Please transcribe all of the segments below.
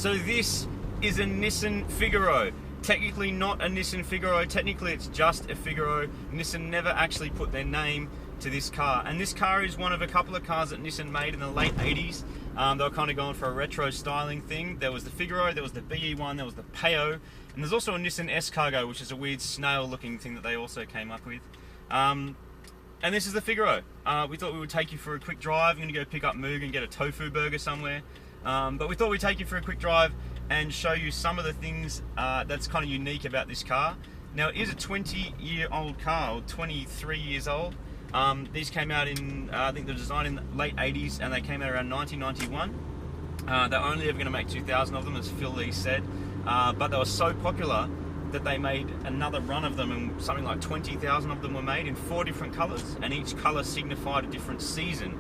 So this is a Nissan Figaro. Technically not a Nissan Figaro, technically it's just a Figaro. Nissan never actually put their name to this car. And this car is one of a couple of cars that Nissan made in the late 80s. They were kind of going for a retro styling thing. There was the Figaro, there was the BE1, there was the Peo, and there's also a Nissan S-Cargo, which is a weird snail looking thing that they also came up with. And this is the Figaro. We thought we would take you for a quick drive. I'm going to go pick up Moog and get a tofu burger somewhere. But we thought we'd take you for a quick drive and show you some of the things that's kind of unique about this car. Now it is a 20-year-old car, or 23 years old. These came out in, I think they were designed in the late 80s, and they came out around 1991. They're only ever going to make 2,000 of them, as Phil Lee said, but they were so popular that they made another run of them, and something like 20,000 of them were made in 4 different colours, and each colour signified a different season,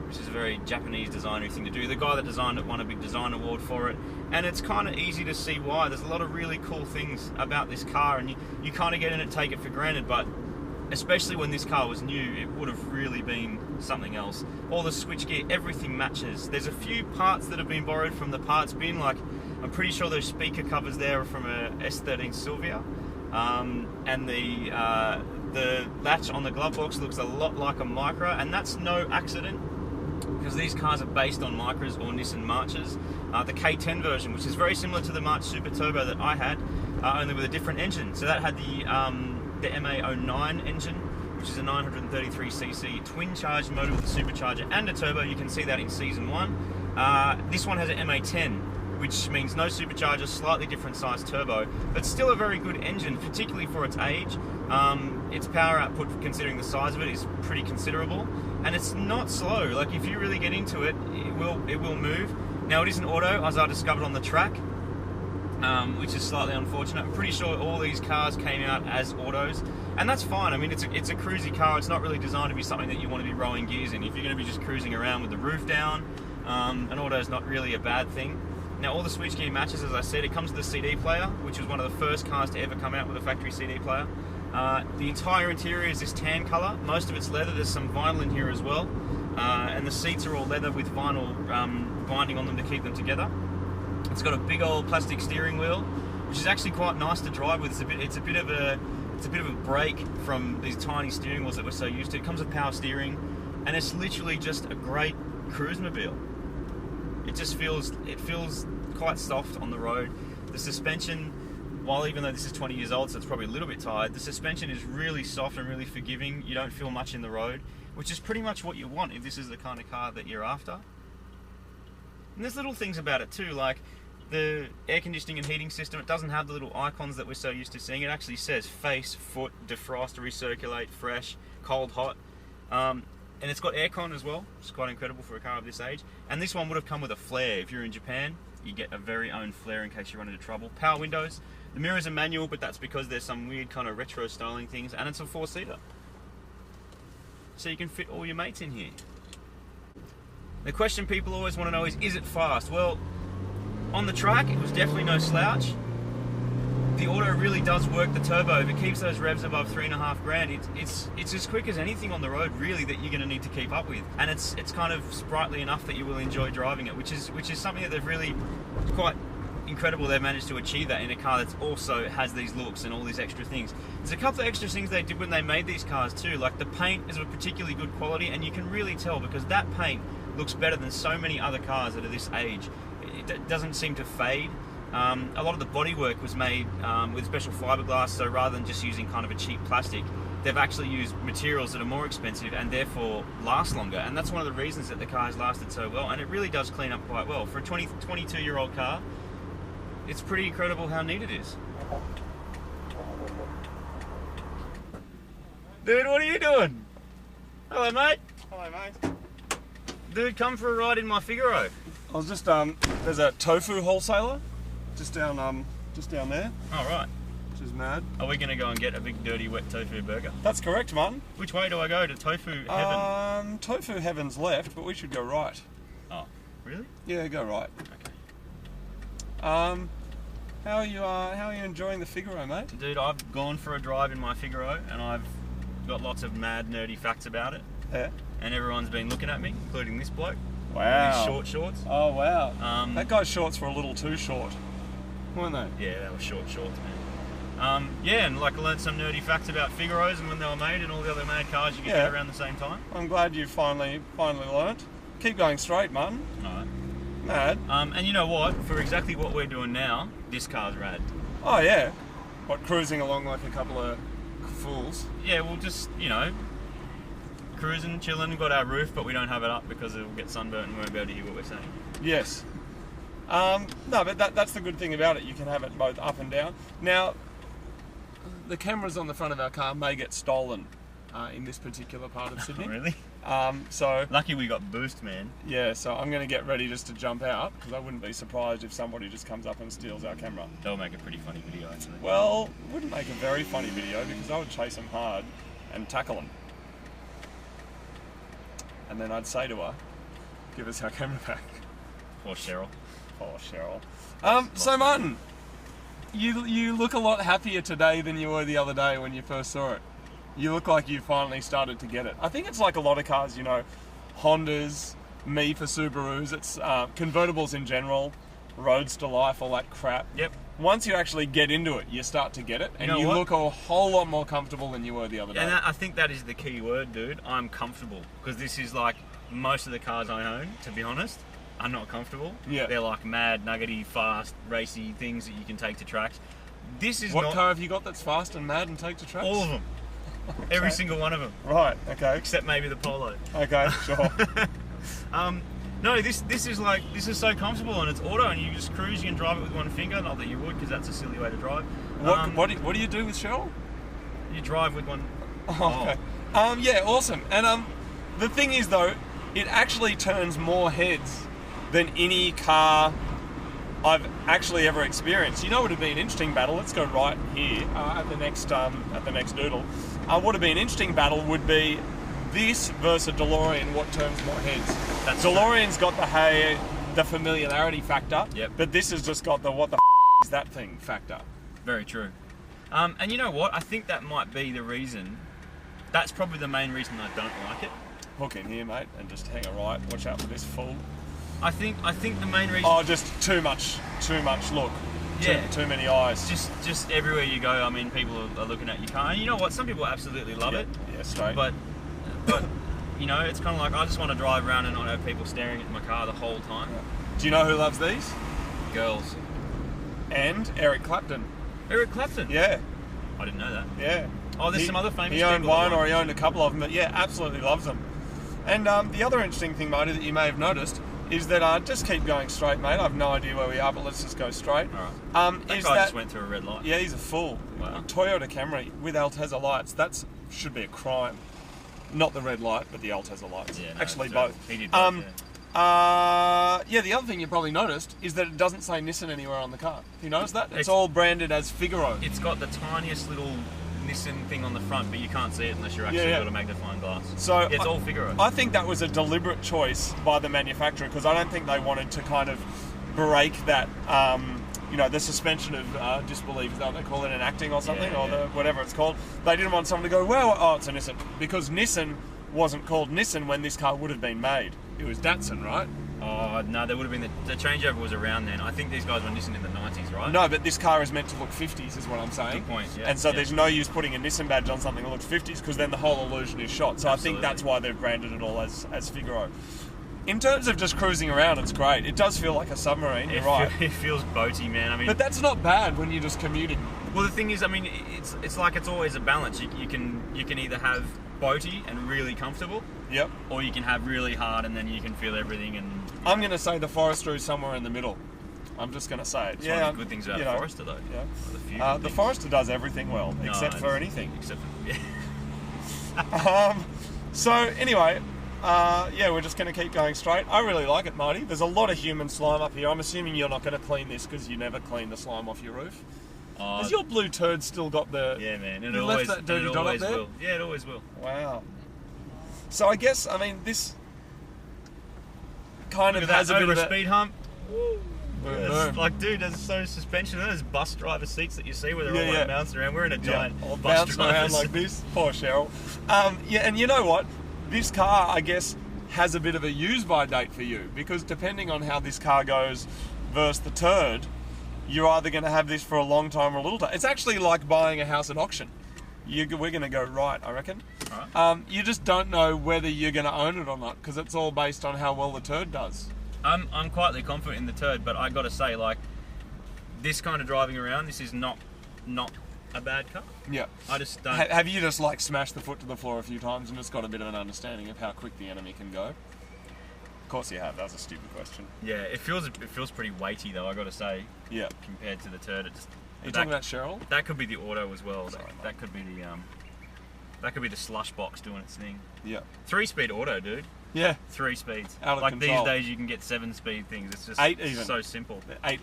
which is a very Japanese designer thing to do. The guy that designed it won a big design award for it, and it's kind of easy to see why. There's a lot of really cool things about this car, and you kind of get in it, take it for granted, but especially when this car was new, it would have really been something else. All the switchgear, everything matches. There's a few parts that have been borrowed from the parts bin, like I'm pretty sure those speaker covers there are from a S13 Silvia, and the latch on the glove box looks a lot like a Micra, and that's no accident, because these cars are based on Micras or Nissan Marches. The K10 version, which is very similar to the March Super Turbo that I had, only with a different engine. So that had the MA09 engine, which is a 933cc twin-charged motor with a supercharger and a turbo. You can see that in Season 1. This one has an MA10, which means no supercharger, slightly different size turbo, but still a very good engine, particularly for its age. Its power output, considering the size of it, is pretty considerable, and it's not slow. Like, if you really get into it, it will move. Now, it is an auto, as I discovered on the track, which is slightly unfortunate. I'm pretty sure all these cars came out as autos, and that's fine. I mean, it's a cruisy car. It's not really designed to be something that you want to be rowing gears in. If you're going to be just cruising around with the roof down, an auto is not really a bad thing. Now, all the switchgear matches, as I said. It comes with a CD player, which was one of the first cars to ever come out with a factory CD player. The entire interior is this tan colour. Most of it's leather. There's some vinyl in here as well, and the seats are all leather with vinyl binding on them to keep them together. It's got a big old plastic steering wheel, which is actually quite nice to drive with. It's a bit of a break from these tiny steering wheels that we're so used to. It comes with power steering, and it's literally just a great cruise-mobile. It feels quite soft on the road. The suspension, while even though this is 20 years old, so it's probably a little bit tired, the suspension is really soft and really forgiving. You don't feel much in the road, which is pretty much what you want if this is the kind of car that you're after. And there's little things about it too, like the air conditioning and heating system. It doesn't have the little icons that we're so used to seeing. It actually says face, foot, defrost, recirculate, fresh, cold, hot. And it's got aircon as well, which is quite incredible for a car of this age. And this one would have come with a flare. If you're in Japan, you get a very own flare in case you run into trouble. Power windows. The mirrors are manual, but that's because there's some weird kind of retro styling things, and it's a 4-seater. So you can fit all your mates in here. The question people always want to know is it fast? Well, on the track, it was definitely no slouch. The auto really does work the turbo. If it keeps those revs above 3.5 grand, it's as quick as anything on the road, really, that you're going to need to keep up with. And it's kind of sprightly enough that you will enjoy driving it, which is something that they've really quite incredible. They've managed to achieve that in a car that also has these looks and all these extra things. There's a couple of extra things they did when they made these cars too, like the paint is of a particularly good quality, and you can really tell because that paint looks better than so many other cars that are this age. It doesn't seem to fade. A lot of the bodywork was made with special fiberglass, so rather than just using kind of a cheap plastic, they've actually used materials that are more expensive and therefore last longer, and that's one of the reasons that the car has lasted so well, and it really does clean up quite well. For a 22-year-old car, it's pretty incredible how neat it is. Dude, what are you doing? Hello, mate. Hello, mate. Dude, come for a ride in my Figaro. I was just there's a tofu wholesaler just down there. All right. Which is mad. Are we going to go and get a big dirty wet tofu burger? That's correct, Martin. Which way do I go to tofu heaven? Tofu heaven's left, but we should go right. Oh, really? Yeah, go right. Okay. How are you enjoying the Figaro, mate? Dude, I've gone for a drive in my Figaro and I've got lots of mad nerdy facts about it. Yeah. And everyone's been looking at me, including this bloke. Wow. These short shorts. Oh, wow. That guy's shorts were a little too short, weren't they? Yeah, they were short shorts, man. Yeah, and like I learned some nerdy facts about Figaros and when they were made and all the other made cars you could get around the same time. I'm glad you finally learnt. Keep going straight, Martin. Alright. Mad. And you know what? For exactly what we're doing now, this car's rad. Oh, yeah. What, cruising along like a couple of fools? Yeah, we'll just, cruising, chilling, got our roof, but we don't have it up because it'll get sunburnt and we won't be able to hear what we're saying. Yes. No, but that's the good thing about it. You can have it both up and down. Now, the cameras on the front of our car may get stolen in this particular part of Sydney. Really? So lucky we got boost, man. Yeah, so I'm going to get ready just to jump out because I wouldn't be surprised if somebody just comes up and steals our camera. That'll make a pretty funny video, actually. Well, it wouldn't make a very funny video because I would chase them hard and tackle them. And then I'd say to her, give us our camera back. Poor Cheryl. Poor Cheryl. So Martin, you look a lot happier today than you were the other day when you first saw it. You look like you finally started to get it. I think it's like a lot of cars, Hondas, me for Subarus, it's convertibles in general, Roadster life, all that crap. Yep. Once you actually get into it, you start to get it, and you look a whole lot more comfortable than you were the other day. And I think that is the key word, dude. I'm comfortable, because this is like most of the cars I own, to be honest, are not comfortable. Yeah. They're like mad, nuggety, fast, racy things that you can take to tracks. This is What car have you got that's fast and mad and take to tracks? All of them. Okay. Every single one of them. Right, okay. Except maybe the Polo. Okay, sure. No, this is so comfortable and it's auto and you just cruise, you can drive it with one finger. Not that you would, because that's a silly way to drive. What do you do with Cheryl? You drive with one. Oh, okay. Yeah, awesome. And the thing is though, it actually turns more heads than any car I've actually ever experienced. You know what would be an interesting battle? Let's go right here at the next doodle. What would be an interesting battle would be this versus a DeLorean. What turns more heads? That's DeLorean's got the familiarity factor. Yep. But this has just got the what the is that thing factor. Very true. And you know what? I think that might be the reason. That's probably the main reason I don't like it. Hook in here, mate, and just hang a right. Watch out for this fool. I think the main reason. Oh, just too much look. Yeah. Too many eyes. Just everywhere you go, I mean, people are looking at your car. And you know what? Some people absolutely love it. Yeah, straight. But it's kind of like I just want to drive around and not have people staring at my car the whole time. Yeah. Do you know who loves these? Girls. And Eric Clapton. Eric Clapton? Yeah. I didn't know that. Yeah. Oh, there's some other famous people. He owned one or he owned a couple of them, but yeah, absolutely loves them. And the other interesting thing, Marty, that you may have noticed is that, just keep going straight, mate. I have no idea where we are, but let's just go straight. All right. That guy just went through a red light. Yeah, he's a fool. Wow. A Toyota Camry with Altezza lights, that should be a crime. Not the red light, but the Altezza lights. Yeah, no, actually, both. He did both, yeah, the other thing you probably noticed is that it doesn't say Nissan anywhere on the car. You noticed that? It's all branded as Figaro. It's got the tiniest little Nissan thing on the front, but you can't see it unless you're actually got a magnifying glass. So it's all Figaro. I think that was a deliberate choice by the manufacturer because I don't think they wanted to kind of break that, the suspension of disbelief. Is that what they call it, enacting or something, whatever it's called. They didn't want someone to go, well, oh, it's a Nissan, because Nissan wasn't called Nissan when this car would have been made. It was Datsun, right? Oh, no, there would have been the changeover was around then. I think these guys were Nissan in the 90s, right? No, but this car is meant to look 50s, is what I'm saying. Good point, yeah. And so there's no use putting a Nissan badge on something that looks 50s because then the whole illusion is shot. So Absolutely. I think that's why they've branded it all as Figaro. In terms of just cruising around, it's great. It does feel like a submarine, you're right. It feels boaty, man. I mean, but that's not bad when you're just commuting. Well, the thing is, I mean, it's like it's always a balance. You can either have boaty and really comfortable, yep, or you can have really hard and then you can feel everything. And I'm going to say the Forester is somewhere in the middle. I'm just going to say it. It's one of the good things about the Forester, though. Yeah. The Forester does everything well, except for anything. Except for So anyway, we're just going to keep going straight. I really like it, Marty. There's a lot of human slime up here. I'm assuming you're not going to clean this because you never clean the slime off your roof. Has your blue turd still got the... Yeah, man. You left that dirty dot up there? Will. Yeah, it always will. Wow. So I guess, I mean, this kind of has a bit of a... speed hump. Boom, boom. Like, dude, there's so suspension. Those bus driver seats that you see where they're all like bouncing around. We're in a giant all bus bouncing around like this. Poor Cheryl. And you know what? This car, I guess, has a bit of a use-by date for you, because depending on how this car goes versus the turd, you're either going to have this for a long time or a little time. It's actually like buying a house at auction. We're going to go right, I reckon. Right. You just don't know whether you're going to own it or not, because it's all based on how well the turd does. I'm quietly confident in the turd, but I got to say, like, this kind of driving around, this is not a bad car. Yeah. I just don't. Have you just like smashed the foot to the floor a few times and just got a bit of an understanding of how quick the enemy can go? Of course you have. That was a stupid question. Yeah, it feels pretty weighty though. I got to say. Yeah. Compared to the turd, it just. Are you talking about Cheryl? That could be the auto as well. Sorry, that could be the That could be the slush box doing its thing. Yeah. 3-speed auto, dude. Yeah. 3 speeds. Out of like control. these days, you can get 7-speed things. It's just 8 even. so simple. 8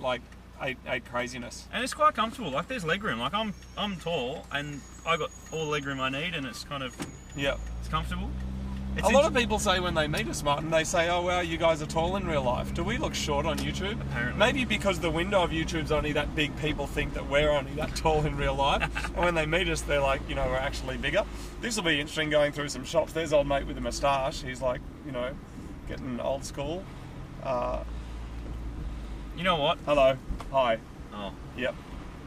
craziness. And it's quite comfortable. Like there's leg room. Like I'm tall and I got all the leg room I need, and it's kind of it's comfortable. It's a lot of people say when they meet us, Martin, they say, "Oh wow, you guys are tall in real life." Do we look short on YouTube? Apparently. Maybe because the window of YouTube's only that big, people think that we're only that tall in real life. And when they meet us, they're like, we're actually bigger. This will be interesting going through some shops. There's old mate with a moustache. He's like, getting old school. You know what? Hello. Hi. Oh. Yep.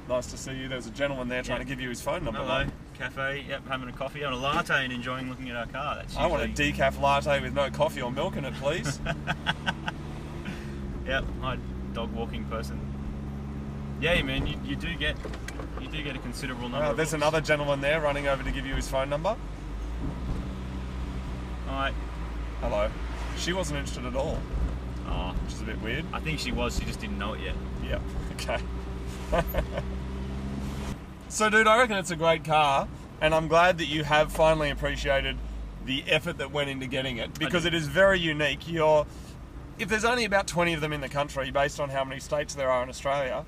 Nice to see you. There's a gentleman there trying to give you his phone number. Hello. Cafe. Yep. Having a coffee, having a latte, and enjoying looking at our car. That's I want a decaf latte with no coffee or milk in it, please. Yep. Hi, dog walking person. Yeah, man. You do get a considerable number. There's another gentleman there running over to give you his phone number. Alright. Hello. She wasn't interested at all. Oh, Which is a bit weird. I think she was. She just didn't know it yet. Yep. Okay. So, dude, I reckon it's a great car, and I'm glad that you have finally appreciated the effort that went into getting it, because it is very unique. If there's only about 20 of them in the country, based on how many states there are in Australia,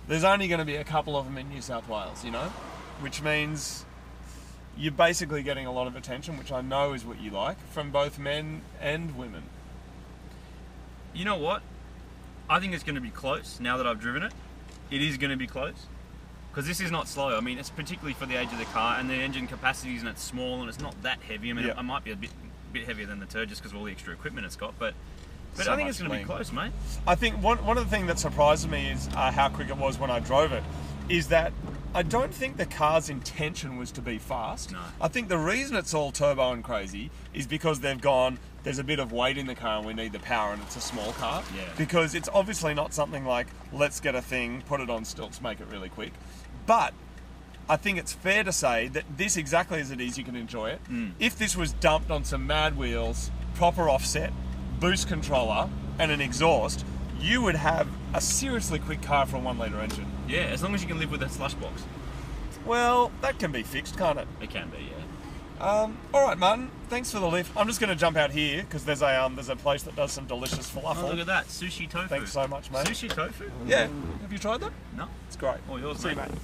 there's only going to be a couple of them in New South Wales, which means you're basically getting a lot of attention, which I know is what you like, from both men and women. You know what? I think it's going to be close now that I've driven it. It is going to be close. Because this is not slow. I mean, it's particularly for the age of the car and the engine capacities, and it's small and it's not that heavy. I mean, it might be a bit heavier than the turd just because of all the extra equipment it's got, but So I think it's much going to be close, mate. I think one of the things that surprised me is how quick it was when I drove it, is that I don't think the car's intention was to be fast. No. I think the reason it's all turbo and crazy is because they've gone, there's a bit of weight in the car and we need the power, and it's a small car. Yeah. Because it's obviously not something like, let's get a thing, put it on stilts, make it really quick. But I think it's fair to say that this, exactly as it is, you can enjoy it. If this was dumped on some mad wheels, proper offset, boost controller, and an exhaust, you would have a seriously quick car for a 1-litre engine. Yeah, as long as you can live with that slush box. Well, that can be fixed, can't it? It can be, yeah. All right, Martin. Thanks for the lift. I'm just going to jump out here because there's a place that does some delicious falafel. Oh, look at that. Sushi tofu. Thanks so much, mate. Sushi tofu? Yeah. Have you tried that? No. It's great. Oh, yours, See you, mate. mate.